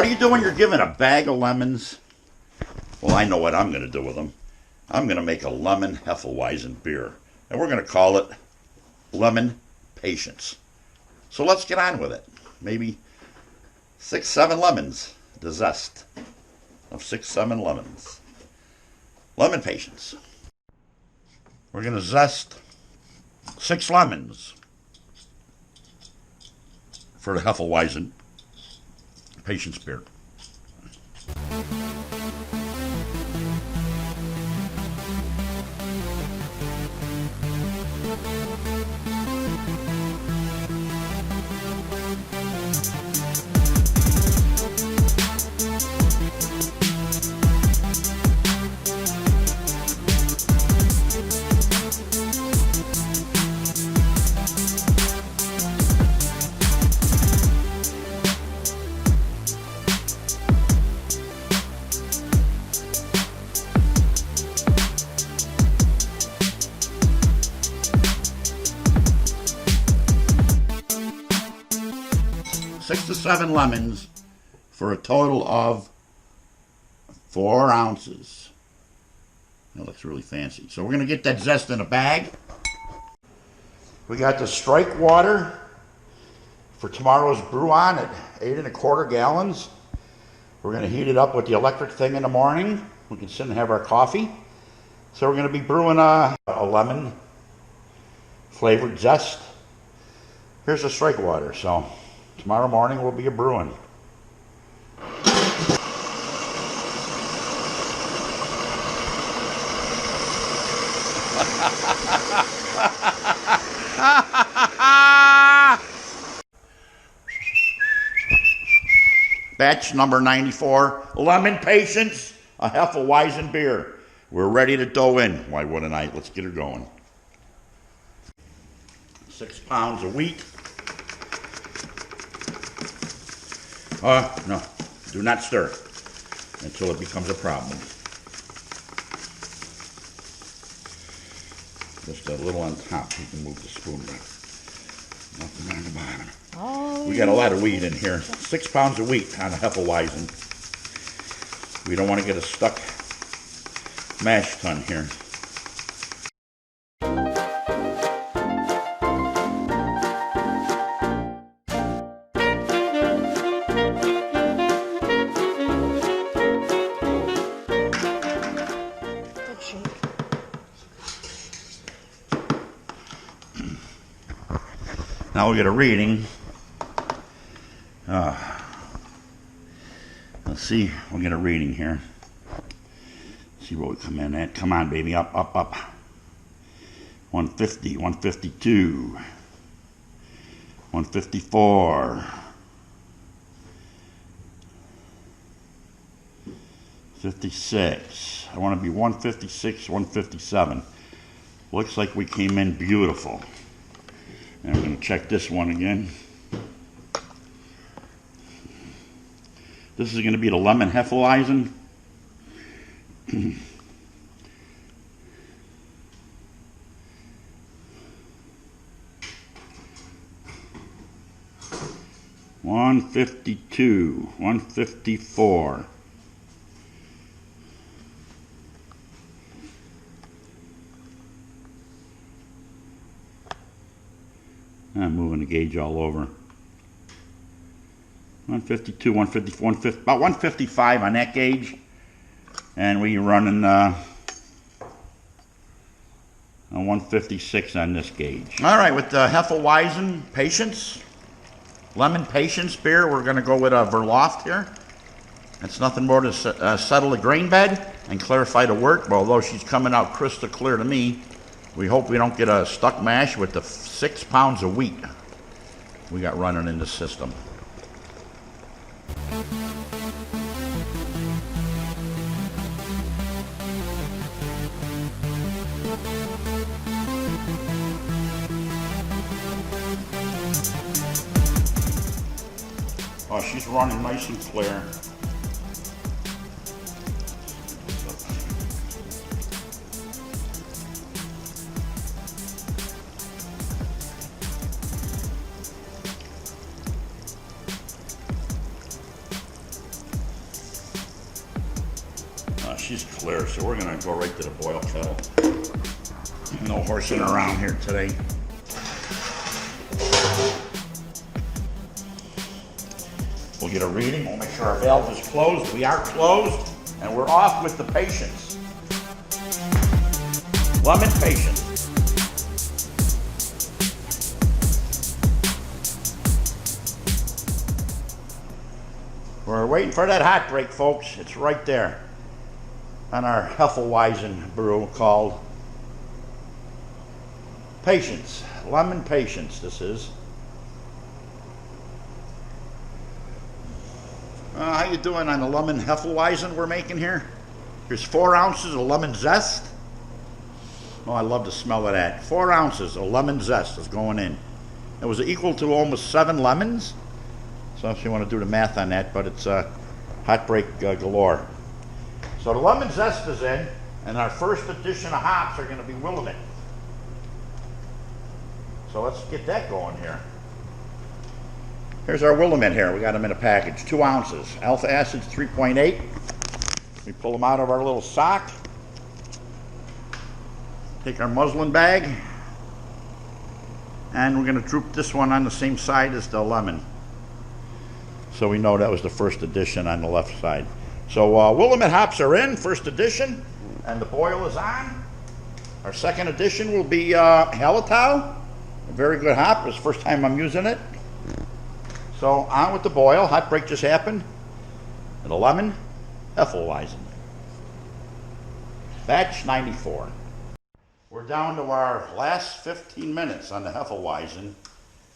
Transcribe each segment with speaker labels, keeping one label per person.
Speaker 1: What do you do when you're given a bag of lemons? Well, I know what I'm going to do with them. I'm going to make a lemon Hefeweizen beer. And we're going to call it Lemon Patience. So let's get on with it. Maybe 6, 7 lemons. The zest of 6, 7 lemons. Lemon Patience. We're going to zest 6 lemons for the Hefeweizen Patience beer. Six to 7 lemons for a total of 4 ounces. That looks really fancy. So we're going to get that zest in a bag. We got the strike water for tomorrow's brew on at 8 1/4 gallons. We're going to heat it up with the electric thing in the morning. We can sit and have our coffee. So we're going to be brewing a lemon flavored zest. Here's the strike water. So tomorrow morning we'll be a brewing. Batch number 94, Lemon Patience, a Hefeweizen beer. We're ready to dough in. Why wouldn't I? Let's get her going. 6 pounds of wheat. No, do not stir until it becomes a problem. Just a little on top. You can move the spoon back. Nothing on the bottom. Oh, we got a lot of wheat in here. 6 pounds of wheat on a Hefeweizen. We don't want to get a stuck mash tun here. Now we get a reading. Let's see, we'll get a reading here. See what we come in at. Come on, baby, up, up, up. 150, 152, 154, 56. I want to be 156, 157. Looks like we came in beautiful. And I'm going to check this one again. This is going to be the lemon Hefeweizen. $152, $154. I'm moving the gauge all over. 152, 154, 150, about 155 on that gauge. And we're running a 156 on this gauge. All right, with the Hefeweizen Patience, Lemon Patience beer, we're going to go with a Verloft here. It's nothing more to settle the grain bed and clarify the wort. But although she's coming out crystal clear to me, we hope we don't get a stuck mash with the 6 pounds of wheat we got running in the system. Oh, she's running nice and clear. she's clear, so we're gonna go right to the boil kettle. No horsing around here today. We'll get a reading. We'll make sure our valve is closed. We are closed, and we're off with the patience. Lemon patience. We're waiting for that hot break, folks. It's right there on our Hefeweizen brew called Patience. Lemon Patience, this is. How you doing on the lemon Hefeweizen we're making here? Here's 4 ounces of lemon zest. Oh, I love the smell of that. 4 ounces of lemon zest is going in. It was equal to almost 7 lemons. So if you want to do the math on that, but it's hot break galore. So the lemon zest is in, and our first addition of hops are going to be Willamette. So let's get that going here. Here's our Willamette here. We got them in a package, 2 ounces. Alpha acids 3.8. We pull them out of our little sock. Take our muslin bag, and we're going to droop this one on the same side as the lemon. So we know that was the first addition on the left side. So Willamette hops are in, first addition, and the boil is on. Our second addition will be Hallertau, a very good hop. It's the first time I'm using it. So on with the boil. Hot break just happened. And the lemon, Hefeweizen. Batch 94. We're down to our last 15 minutes on the Hefeweizen,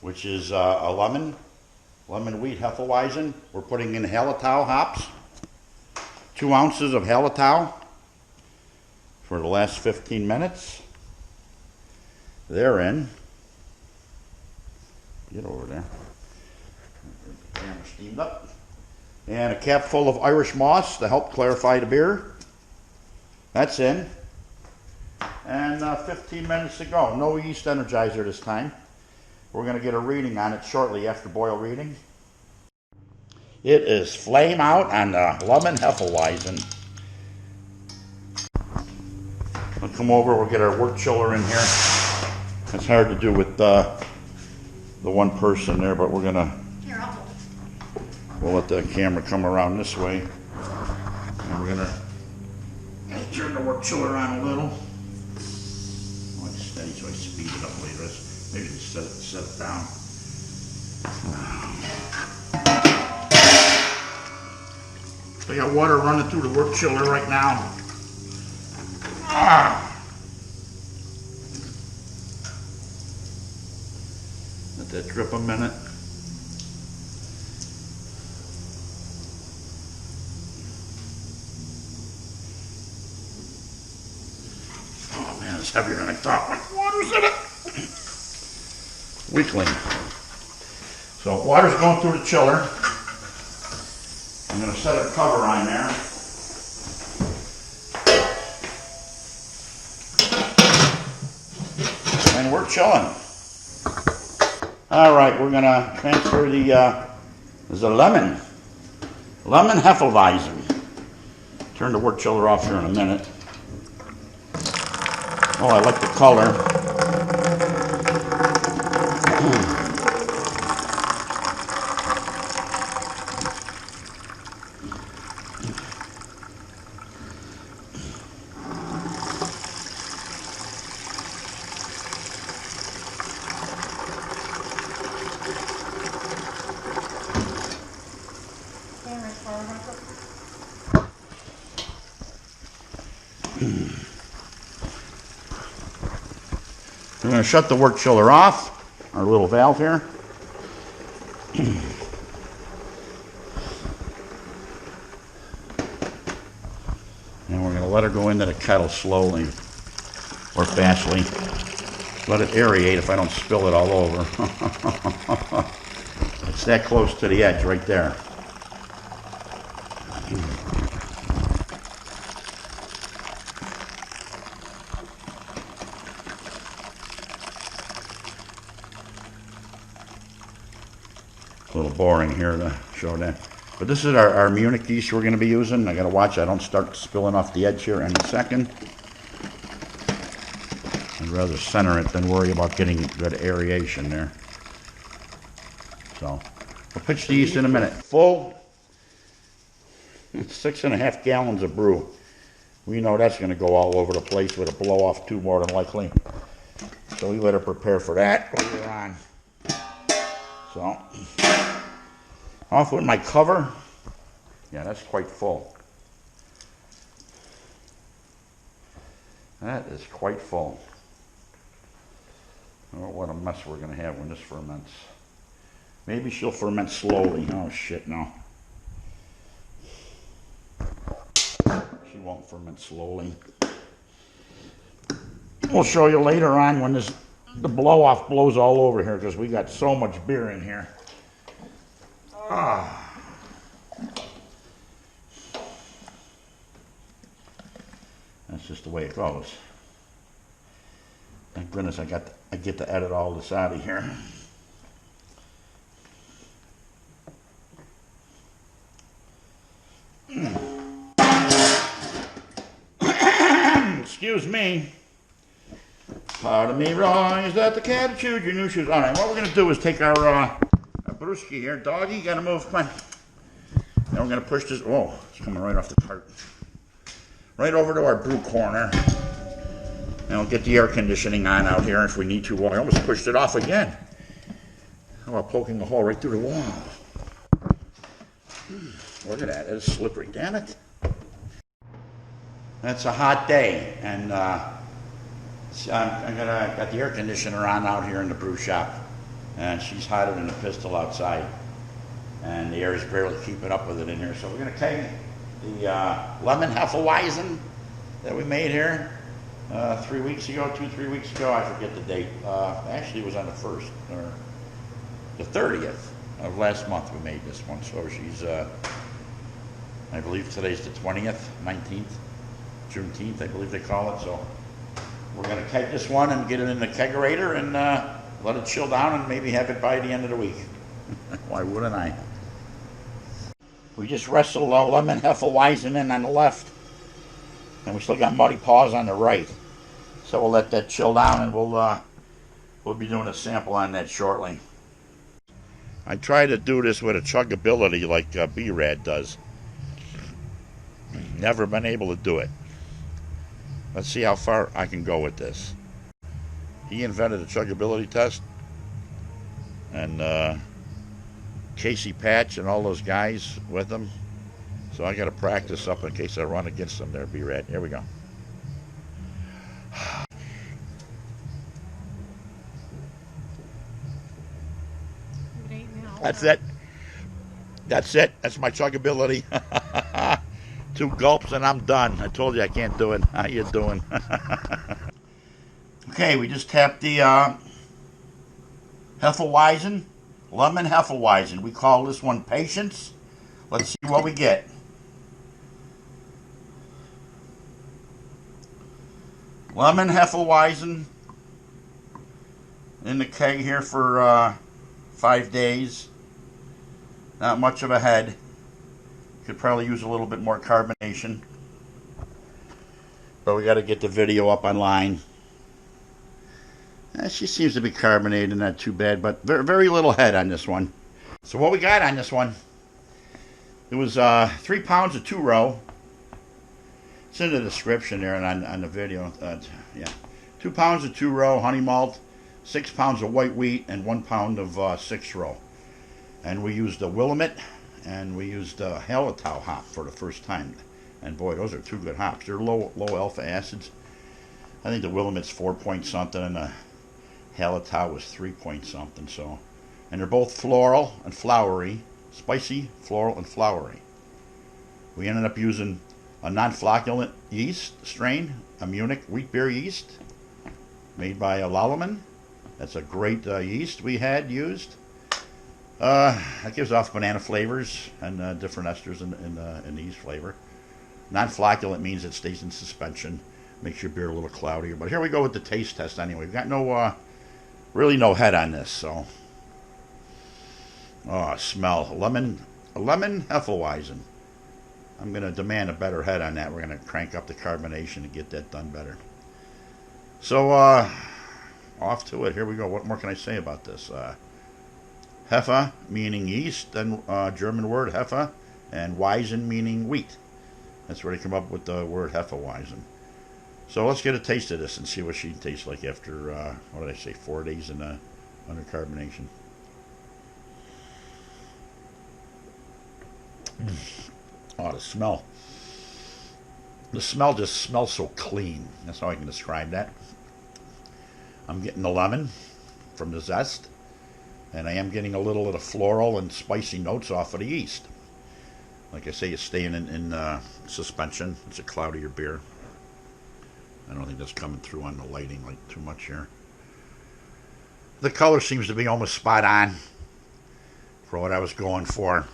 Speaker 1: which is a lemon wheat Hefeweizen. We're putting in Hallertau hops. 2 ounces of Hallertau for the last 15 minutes. They're in. Get over there. The camera steamed up. And a cap full of Irish moss to help clarify the beer. That's in. And 15 minutes to go. No yeast energizer this time. We're going to get a reading on it shortly after boil reading. It is flame out on the lemon Hefeweizen. We'll come over, we'll get our work chiller in here. It's hard to do with the one person there, but we're going to... We'll let the camera come around this way. And we're going to turn the work chiller on a little. Oh, it's steady, so I speed it up later. Maybe just set it down. So I got water running through the work chiller right now. Let that drip a minute. Oh man, it's heavier than I thought. What water's in it? Weakling. So water's going through the chiller. I'm going to set a cover on there. And we're chilling. All right, we're going to transfer the lemon Hefeweizen. Turn the work chiller off here in a minute. Oh, I like the color. We're going to shut the work chiller off, our little valve here. And we're going to let her go into the kettle slowly or fastly. Let it aerate if I don't spill it all over. It's that close to the edge right there. A little boring here to show that. But this is our Munich yeast we're going to be using. I got to watch I don't start spilling off the edge here any second. I'd rather center it than worry about getting good aeration there. So we'll pitch the yeast in a minute. Full 6.5 gallons of brew. We know that's going to go all over the place with a blow-off tube more than likely. So we better prepare for that later on. So, off with my cover. Yeah, that's quite full. That is quite full. Oh, what a mess we're going to have when this ferments. Maybe she'll ferment slowly. Oh, shit, no. She won't ferment slowly. We'll show you later on when the blow-off blows all over here because we got so much beer in here. Ah. That's just the way it goes. Thank goodness I get to edit all this out of here. Excuse me. Pardon me, Roy. Is that the cat that chewed your new shoes? All right, what we're going to do is take our brewski here. Doggy, you got to move. Come on. Now we're going to push this. Oh, it's coming right off the cart. Right over to our brew corner. And we'll get the air conditioning on out here if we need to. Well, I almost pushed it off again. How about poking a hole right through the wall? Look at that. It's slippery. Damn it. It's a hot day, and got the air conditioner on out here in the brew shop, and she's hotter than a pistol outside, and the air is barely keeping up with it in here. So we're going to take the lemon Hefeweizen that we made here 3 weeks ago, 2-3 weeks ago. I forget the date. Actually, it was on the 1st or the 30th of last month we made this one. So she's, I believe today's the 20th, 19th. Juneteenth, I believe they call it. So we're going to keg this one and get it in the kegerator and let it chill down and maybe have it by the end of the week. Why wouldn't I? We just wrestled a lemon Hefeweizen in on the left, and we still got muddy paws on the right. So we'll let that chill down, and we'll be doing a sample on that shortly. I try to do this with a chuggability like B-Rad does. Never been able to do it. Let's see how far I can go with this. He invented a chuggability test, and Casey Patch and all those guys with him. So I got to practice up in case I run against them there, B-Rad. Here we go. That's it. That's it. That's my chuggability. 2 gulps and I'm done. I told you I can't do it. How you doing? Okay, we just tapped the Hefeweizen, lemon Hefeweizen. We call this one Patience. Let's see what we get. Lemon Hefeweizen in the keg here for 5 days. Not much of a head. Could probably use a little bit more carbonation. But we got to get the video up online. She seems to be carbonated, not too bad, but very, very little head on this one. So what we got on this one, it was 3 pounds of 2-row. It's in the description there and on the video. Yeah, 2 pounds of 2-row honey malt, 6 pounds of white wheat, and 1 pound of 6-row. And we used a Willamette, and we used Hallertau hop for the first time. And boy, those are 2 good hops. They're low alpha acids. I think the Willamette's 4 point something, and the Hallertau was 3 point something. So, and they're both floral and flowery, spicy, floral, and flowery. We ended up using a non-flocculent yeast strain, a Munich wheat beer yeast, made by Lallemand. That's a great yeast we had used. That gives off banana flavors and different esters in the yeast flavor. Non-flocculent means it stays in suspension, makes your beer a little cloudier. But here we go with the taste test anyway. We've got no, really no head on this, so. Oh, smell. Lemon a lemon Hefeweizen. I'm going to demand a better head on that. We're going to crank up the carbonation to get that done better. So, off to it. Here we go. What more can I say about this? Hefe meaning yeast, and German word Hefe, and Weizen meaning wheat. That's where they come up with the word Hefeweizen. So let's get a taste of this and see what she tastes like after, what did I say, 4 days in under carbonation. Oh, the smell. The smell just smells so clean. That's how I can describe that. I'm getting the lemon from the zest, and I am getting a little of the floral and spicy notes off of the yeast. Like I say, it's staying in suspension. It's a cloudier beer. I don't think that's coming through on the lighting like too much here. The color seems to be almost spot on for what I was going for.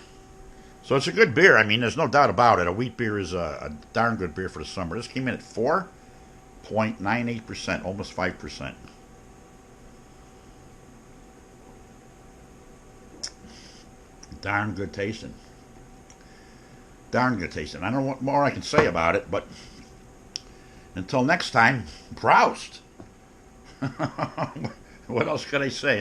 Speaker 1: So it's a good beer. I mean, there's no doubt about it. A wheat beer is a darn good beer for the summer. This came in at 4.98%, almost 5%. Darn good tasting. Darn good tasting. I don't know what more I can say about it, but until next time, Proust. What else could I say?